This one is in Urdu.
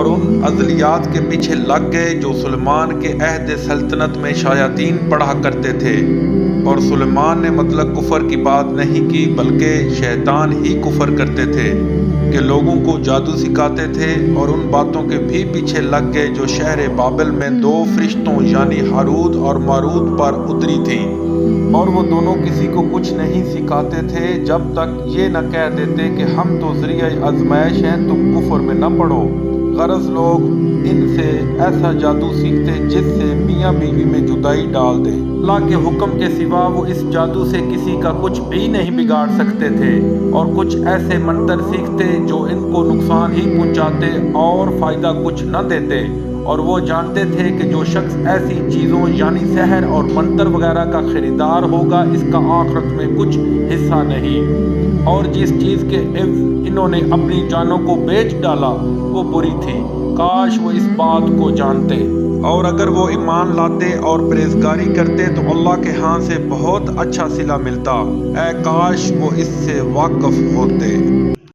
اور ان عزلیات کے پیچھے لگ گئے جو سلیمان کے عہد سلطنت میں شیاطین پڑھا کرتے تھے۔ اور سلیمان نے مطلق کفر کی بات نہیں کی، بلکہ شیطان ہی کفر کرتے تھے کہ لوگوں کو جادو سکھاتے تھے، اور ان باتوں کے بھی پیچھے لگ گئے جو شہر بابل میں 2 فرشتوں یعنی ہاروت اور ماروت پر اتری تھیں، اور وہ دونوں کسی کو کچھ نہیں سکھاتے تھے جب تک یہ نہ کہہ دیتے کہ ہم تو ذریعہ آزمائش ہیں، تم کفر میں نہ پڑو۔ غرض لوگ ان سے ایسا جادو سیکھتے جس سے میاں بیوی میں جدائی ڈال دیں۔ اللہ کے حکم کے سوا وہ اس جادو سے کسی کا کچھ بھی نہیں بگاڑ سکتے تھے، اور کچھ ایسے منتر سیکھتے جو ان کو نقصان ہی پہنچاتے اور فائدہ کچھ نہ دیتے، اور وہ جانتے تھے کہ جو شخص ایسی چیزوں یعنی سحر اور منتر وغیرہ کا خریدار ہوگا اس کا آخرت میں کچھ حصہ نہیں، اور جس چیز کے عوض انہوں نے اپنی جانوں کو بیچ ڈالا وہ بری تھی۔ کاش وہ اس بات کو جانتے، اور اگر وہ ایمان لاتے اور پرہیزگاری کرتے تو اللہ کے ہاں سے بہت اچھا صلہ ملتا۔ اے کاش وہ اس سے واقف ہوتے۔